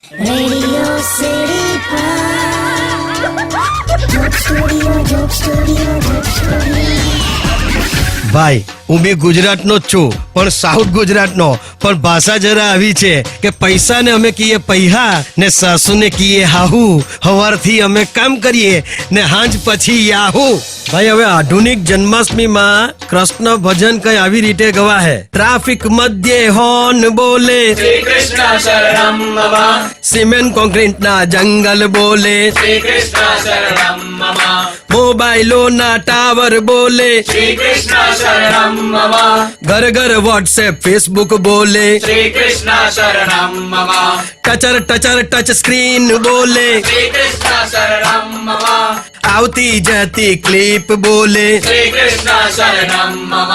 Radio City Joke Studio, Joke Studio, Joke Studio. ભાઈ હું બી ગુજરાતનો જ છું, પણ સાઉથ ગુજરાતનો. પણ ભાષા જરા આવી છે કે પૈસા ને અમે કહીએ પૈહા ને સાસુ ને કહીએ હાહુ. હવારથી અમે કામ કરીએ ને હાંજ પછી યાહુ. ભાઈ હવે આધુનિક જન્માષ્ટમીમાં કૃષ્ણ ભજન કઈ આવી રીતે ગવાહે. ટ્રાફિક મધ્યે હોર્ન બોલે શ્રી કૃષ્ણ શરણમ મમ. સિમેન્ટ કોન્ક્રીટ ના જંગલ બોલે શ્રી કૃષ્ણ શરણમ મમ. મોબાઈલો ના ટાવર બોલે શ્રી કૃષ્ણ શરણમ મમ. ઘર ઘર વોટ્સએપ ફેસબુક બોલે શ્રી કૃષ્ણ શરણમ મમ. ટચર ટચર ટચ સ્ક્રીન બોલે શ્રી કૃષ્ણ શરણમ મમ. આવતી જતી ક્લિપ બોલે શ્રી કૃષ્ણ શરણમ મમ.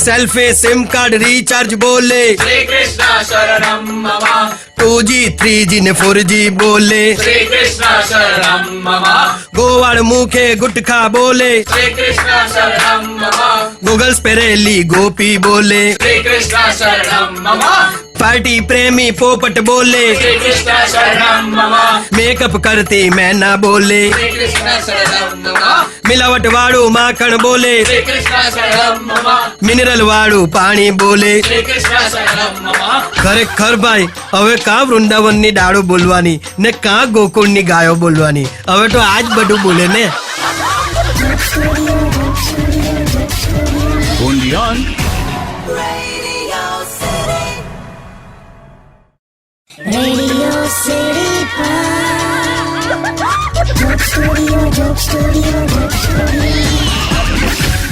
સેલ્ફી સિમ કાર્ડ રિચાર્જ બોલે શ્રી કૃષ્ણ શરણમ મમ. 2G 3G ને 4G બોલે શ્રી કૃષ્ણ શરણમ મમ. ગોવાળ મુખે ગુટખા બોલે શ્રી કૃષ્ણ શરણમ મમ. ગોગલ્સ પહેરેલી ગોપી બોલે શ્રી કૃષ્ણ શરણમ મમ. પાર્ટી પ્રેમી પોપટ બોલે શ્રી કૃષ્ણ શરણમ મમ. મેકઅપ કરતી મેના બોલે શ્રી કૃષ્ણ શરણમ મમ. મિલાવટ વાળું માખણ બોલે શ્રી કૃષ્ણ શરણમ મમ. મિનરલ વાળું પાણી બોલે. શ્રી કૃષ્ણ શરણમ મમ. ખરેખર ભાઈ હવે કાં વૃંદાવનની ડાળો બોલવાની ને કાં ગોકુળની ગાયો બોલવાની. હવે તો આજ બધું બોલે ને. Radio City Joke Studio, Joke Studio, Joke Studio.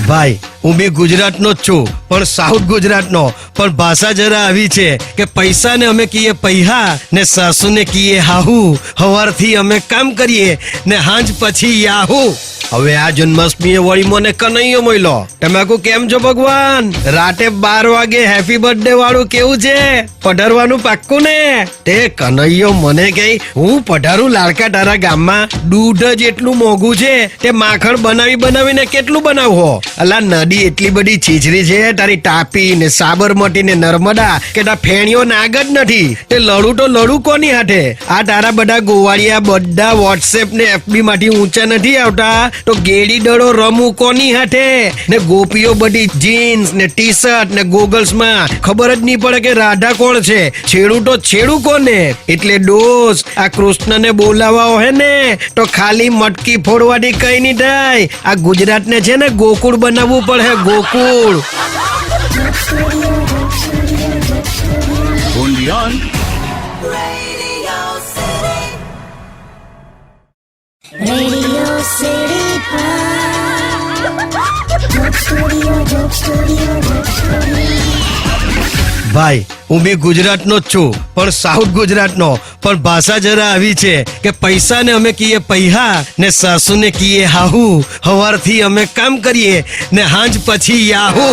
ભાઈ હું બી ગુજરાતનો જ છું, પણ સાઉથ ગુજરાતનો. પણ ભાષા જરા આવી છે કે પૈસા ને અમે કહીએ પૈહા ને સાસુ ને કહીએ હાહુ. હવારથી અમે કામ કરીએ ને હાંજ પછી યાહુ. હવે આ જન્માષ્ટમીએ વળી મને કનૈયો મળ્યો. તમે કહું કેમ છો ભગવાન? રાતે 12 વાગે હેપી બર્થડે વાળું કેવું છે? પધારવાનું પાક્કું ને? તે કનૈયો મને કહે હું પધારું લાડકા તારા ગામમાં. દૂધ જ એટલું મોંઘું છે તે માખણ બનાવીને કેટલું બનાવવો? અલા નદી એટલી બધી છીછરી છે તારી તાપી ને સાબરમતી ને નર્મદા કે તા ફેણીઓ નાગ જ નથી. તે લડું તો લડું કોની હાથે? આ તારા બધા ગોવાળિયા બધા વોટ્સએપ ને FB માંથી ઊંચા નથી આવતા તો ગેડી દડો રમું કોની હાથે? ને ગોપીઓ બધી જીન્સ ને ટી શર્ટ ને ગોગલ્સ માં ખબર જ નહીં પડે કે રાધા કોણ છે. છેડું તો છેડું કોને? એટલે દોસ્ત આ કૃષ્ણ ને બોલાવા હોય ને તો ખાલી મટકી ફોડવાથી કઈ નહીં થાય. આ ગુજરાત ને છે ને ગોકુળ બનાવવું પડે. Gokul. Radio City Joke Studio, Joke Studio, Joke Studio. ભાઈ હું બી ગુજરાતનો જ છું, પણ સાઉથ ગુજરાતનો. પણ ભાષા જરા આવી છે કે પૈસા ને અમે કહીએ પૈહા ને સાસુ ને કહીએ હાહુ. હવારથી અમે કામ કરીએ ને હાંજ પછી યાહુ.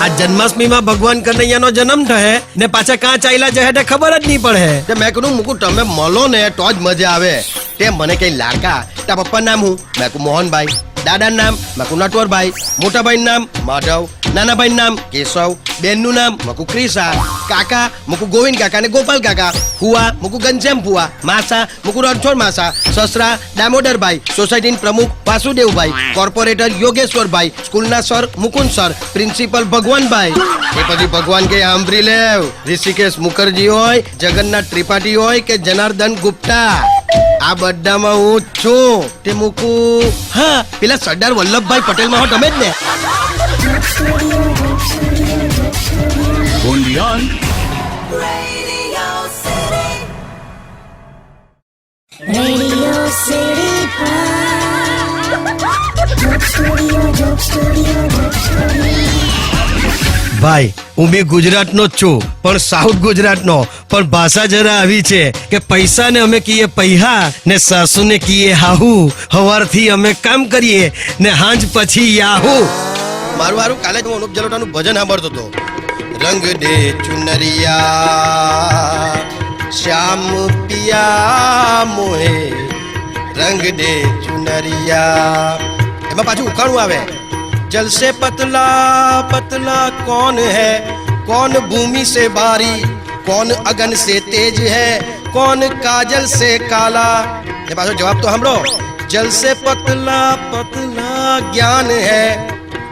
આ જન્માષ્ટમીમાં ભગવાન કનૈયાનો જન્મ થશે ને પાછા કાં ચાલ્યા જશે તે ખબર જ નહીં પડે. મેં કીધું મુકુ તમે મળો ને તો જ મજા આવે. તે મને કઈ લાડકા તારા પપ્પાનું નામ હું? મેં કહું મોહનભાઈ. દાદાનું નામ? મેં કહું નટવરભાઈ. મોટાભાઈનું નામ? માધવ. નાનાભાઈનું નામ? કેશવ. બેનનું નામ? મકુ ક્રિશા. કાકા મુકુ ગોવિંદ કાકા ને ગોપાલ કાકા. ફુવા મુકુ ઘનશ્યામ ફુવા. માસા મુકુ રણછોડ માસા. સસરા દામોદરભાઈ. સોસાયટીના પ્રમુખ વાસુદેવભાઈ. કોર્પોરેટર યોગેશ્વરભાઈ. સ્કૂલના sir Mukund sir. Principal Bhagwanbhai. એ પછી ભગવાન કે સાંભળી લેવ. ઋષિકેશ મુખર્જી હોય, જગન્નાથ ત્રિપાઠી હોય કે જનાર્દન ગુપ્તા, આ બધામાં હું જ છું. તે મુકુ હા પેલા સરદાર વલ્લભભાઈ પટેલ માં હો તમે જ ને. Radio City Joke Studio, Joke Studio, Joke Studio. ભાઈ હું બી ગુજરાતનો જ છું, પણ સાઉથ ગુજરાતનો. પણ ભાષા જરા આવી છે કે પૈસા ને અમે કહીએ પૈહા ને સાસુ ને કહીએ હાહુ. હવારથી અમે કામ કરીએ ને હાંજ પછી યાહુ. મારું કાલે જ હું અનુપ જલોટાનું ભજન સાંભળતો હતો. રંગ દે ચુનરિયા શ્યામ પિયા મોહે રંગ દે ચુનરિયા. એમાં પાછું ઉખાણું આવે. जल से पतला पतला कौन है, कौन भूमि से भारी, कौन अगन से तेज है, कौन काजल से काला, ये पाछो जवाब तो हमरो। जल से पतला पतला ज्ञान है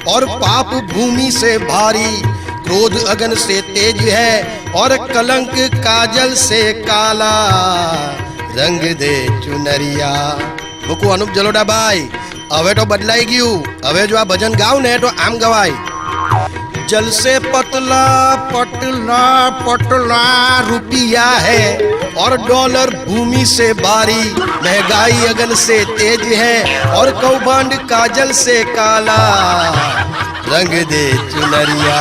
और पाप भूमि से भारी, क्रोध अगन से तेज है और कलंक काजल से काला, रंग दे चुनरिया। મૂકું અનુપ જલોટાભાઈ, હવે તો બદલાઈ ગયું. હવે જો આ ભજન ગાવ ને તો આમ ગવાય. जल से पतला पतला पतला रुपया है और डॉलर भूमि से भारी, महंगाई अगन से तेज है और कौभांड काजल से काला, रंग दे चुनरिया।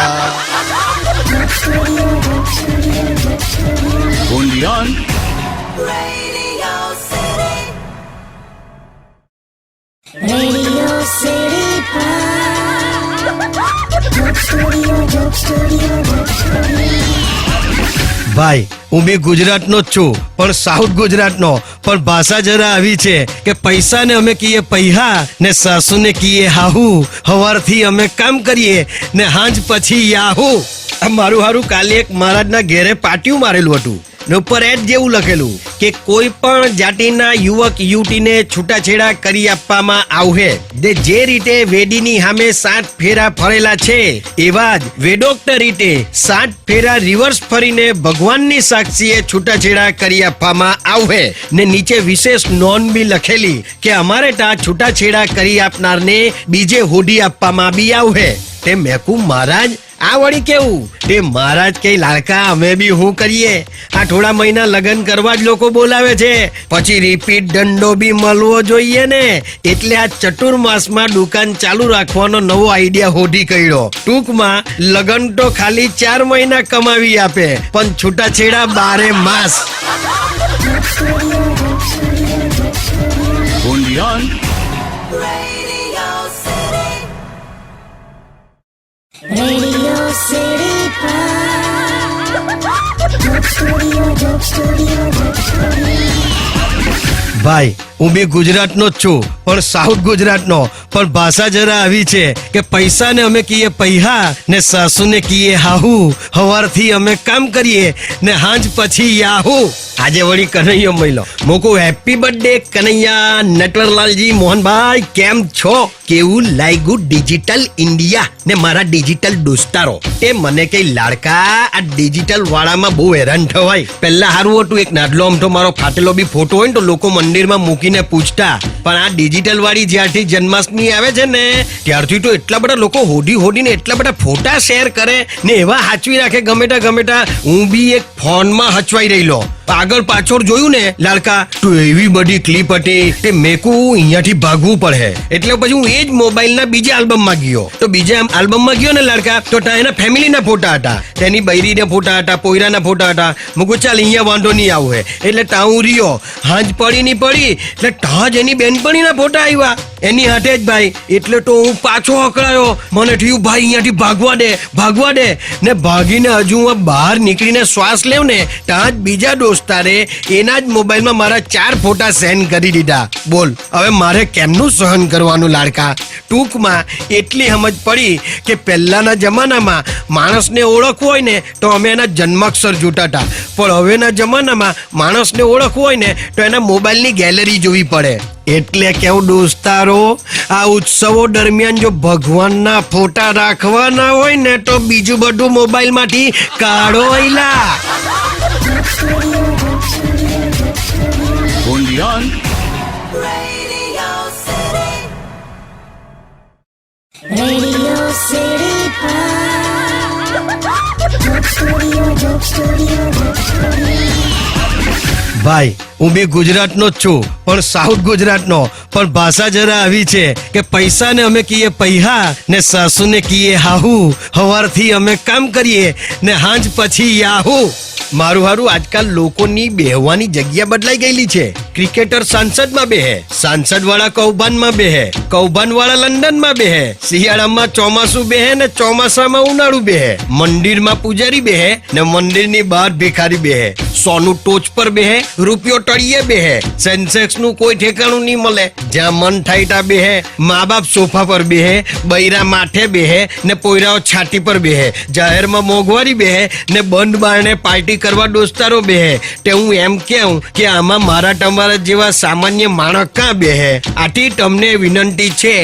Only on Radio City Joke Studio, Joke Studio, Joke Studio. ભાઈ હું બી ગુજરાતનો જ છું, પણ સાઉથ ગુજરાતનો. પણ ભાષા જરા આવી છે કે પૈસાને અમે કહીએ પૈહા ને સાસુને કહીએ હાહુ. હવારથી અમે કામ કરીએ ને હાંજ પછી યાહુ. આ મારું હારું કાલે એક મહારાજના ઘેરે પાટિયું મારેલું હતું ને ઉપર એડ જેવું લખેલું કે કોઈ પણ જાતિના યુવક યુવતીને છૂટાછેડા કરી આપવામાં આવશે. જે રીતે વેડીની સામે 7 ફેરા ફરેલા છે એવા જ વેડોક્ત રીતે 7 ફેરા રિવર્સ ફરીને ભગવાનની સાક્ષીએ છૂટાછેડા કરી આપવામાં આવશે. ને નીચે વિશેષ નોંધ બી લખેલી કે અમારે ત્યાં છૂટાછેડા કરી આપનારને બીજે હોડી આપવામાં બી આવશે. તે મેકુ મહારાજ આ વળી કેવું? તે મહારાજ કે લાડકા અમે બી હું કરીએ? આ થોડા મહિના લગન કરવા જ લોકો બોલાવે છે, પછી રિપીટ દંડો બી મળવો જોઈએ ને. એટલે આ ચતુર્માસમાં દુકાન ચાલુ રાખવાનો નવો આઈડિયા હોધી કર્યો. ટૂંકમાં લગન તો ખાલી 4 મહિના કમાવી આપે, પણ છૂટાછેડા 12 માસ. only on Radio City Joke Studio, Joke Studio, Joke Studio. ભાઈ હું બી ગુજરાતનો જ છું, પણ સાઉથ ગુજરાતનો. પણ ભાષા જરા આવી છે કે પૈસાને અમે કહીએ પૈહા ને સાસુને કહીએ હાહુ. હવારથી અમે કામ કરીએ ને હાંજ પછી યાહુ. આજે વળી કનૈયો મહિલો મોકું હેપી બર્થડે કનૈયા નટવરલાલજી મોહનભાઈ, કેમ છો? કેવું લાગ્યું ડિજિટલ ઇન્ડિયા ને મારા ડિજિટલ દોસ્તારો? એ મને કઈ લાડકા આ ડિજિટલ વાળામાં બહુ હેરાન થવાય. પહેલા સારું હતું, એક નાડલો આમથો મારો ફાટેલો બી ફોટો હોય ને તો લોકો મંદિરમાં મૂકીને પૂછતા. પણ આ ડિજિટલ વાળી જ્યારથી જન્માષ્ટમી આવે છે ને ત્યારથી તો એટલા બધા લોકો હોડીને એટલા બધા ફોટા શેર કરે ને એવા હાચવી રાખે ગમે તા. હું બી એક ફોનમાં હચવાઈ રહેલો. આગળ પાછળ જોયું ને લાડકા તો એવી બધી ક્લિપ હતી તે મેકું અહીંયાથી ભાગવું પડે. એટલે પછી હું એ જ મોબાઈલના બીજા આલ્બમમાં ગયો. તો બીજા આલ્બમમાં ગયો ને લાડકા તો ત્યાં એના ફેમિલીના ફોટા હતા, તેની બૈરીના ફોટા હતા, પોયરાના ફોટા હતા. મૂકું ચાલ અહીંયા વાંધો નહીં આવું હે. એટલે ત્યાં હું રહ્યો. હાંજ પડી ની પડી એટલે ત્યાં જ એની બેનપણીના ફોટા આવ્યા એની હાથે જ ભાઈ. એટલે તો હું પાછો અકળાયો. મને થયું ભાઈ અહીંયાથી ભાગવા દે ને ભાગીને હજુ હું બહાર નીકળીને શ્વાસ લેવ ને ત્યાં જ બીજા દોસ્તારે એના જ મોબાઈલમાં મારા 4 ફોટા સેન્ડ કરી દીધા. બોલ હવે મારે કેમનું સહન કરવાનું લાડકા? ટૂંકમાં એટલી સમજ પડી કે પહેલાના જમાનામાં માણસને ઓળખવું હોય ને તો અમે એના જન્માક્ષર જોતા હતા, પણ હવેના જમાનામાં માણસને ઓળખવું હોય ને તો એના મોબાઈલની ગેલેરી જોવી પડે. એટલે કેવું દોસ્તારો, આ ઉત્સવો દરમિયાન જો ભગવાનના ફોટા રાખવાના હોય ને તો બીજું બધું મોબાઈલમાંથી કાઢો એલા. only on Radio City Joke Studio, Joke Studio, Joke Studio. ભાઈ હું બી ગુજરાતનો જ છું, પણ સાઉથ ગુજરાતનો. પણ ભાષા જરા આવી છે કે પૈસાને અમે કહીએ પૈહા ને સાસુને કહીએ હાહુ. હવારથી અમે કામ કરીએ ને હાંજ પછી યાહુ. મારું હારું આજકાલ લોકોની બેહવાની જગ્યા બદલાઈ ગયેલી છે. ક્રિકેટર સાંસદમાં બેહે, સાંસદ વાળા કૌભાંડમાં બેહે, કૌભાંડ વાળા લંડનમાં બેહે, શિયાળામાં ચોમાસું બેહે ને ચોમાસામાં ઉનાળું બેહે, મંદિરમાં પૂજારી બેહે ને મંદિરની બહાર ભિખારી બેહે, સોનું ટોચ પર બેહે, રૂપિયો તળિયે બેહે, સેન્સેક્સ નું કોઈ ઠેકાણું નહીં મળે. જ્યાં મન થાય ત્યાં બેહે, મા બાપ સોફા પર બેહે, બૈરા માથે બેહે ને પોયરાઓ છાતી પર બેહે, જાહેરમાં મોંઘવારી બેહે ને બંધ બારણે પાર્ટી કરવા દોસ્તારો બેહે. તે હું એમ કહું કે આમાં મારા તમારા જેવા સામાન્ય માણસ કાં બેહે? આથી તમને વિનંતી છે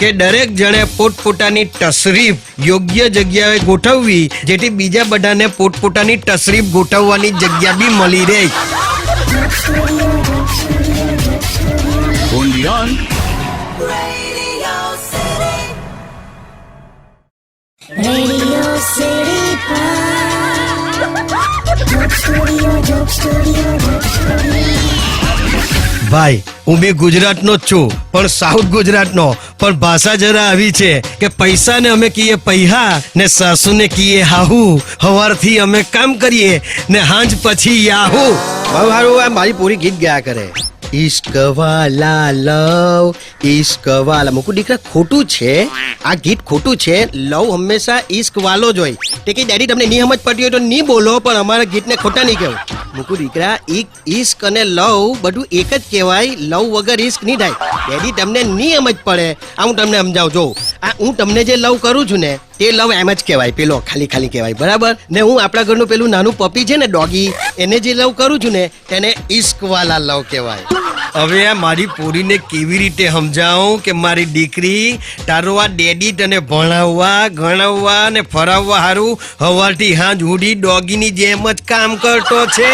કે દરેક જણે પોતપોતાની તશરીફ યોગ્ય જગ્યાએ ગોઠવવી, જેથી બીજા બધાને પોતપોતાની તશરીફ ગોઠવવાની જગ્યા બી મળી રહે. Only on Radio City Joke Studio, Joke Studio, Joke Studio. ભાઈ, હું બી ગુજરાતનો જ છું, પણ સાઉથ ગુજરાતનો. પણ ભાષા જરા આવી છે કે પૈસાને અમે કહીએ પૈહા ને સાસુને કહીએ હાહુ. હવારથી અમે કામ કરીએ ને હાંજ પછી યાહુ. મારું આ મારી પૂરી ગીત ગયા કરે. ઈશ્ક વાલા લવ, ઈશ્ક વાલા. મુકુ દીકરા, ખોટું છે આ ગીત, ખોટું છે. લવ હંમેશા ઈશ્ક વાલો જ હોય. તે કે ડેડી તમને નહીં સમજ પડતી હોય તો નહીં બોલો, પણ અમારા ગીતને ખોટા નહીં કહેવું. મુકુ દીકરા, ઈશ્ક અને લવ બધું એક જ કહેવાય. લવ વગર ઈશ્ક નહીં થાય. ડેડી તમને નહીં સમજ પડે. આ હું તમને સમજાવું. જો આ હું તમને જે લવ કરું છું ને, તે લવ એમ જ કહેવાય. પેલો ખાલી ખાલી કહેવાય, બરાબર ને? હું આપણા ઘરનું પેલું નાનું પપી છે ને, ડોગી, એને જે લવ કરું છું ને, તેને ઈશ્ક વાલા લવ કહેવાય. હવે આ મારી પોરીને કેવી રીતે સમજાવું કે મારી દીકરી, તારો આ ડેડી તને ભણાવવા, ગણાવવા ને ફરાવવા હારું હવારથી હાંજ હુડી ડોગીની જેમ જ કામ કરતો છે.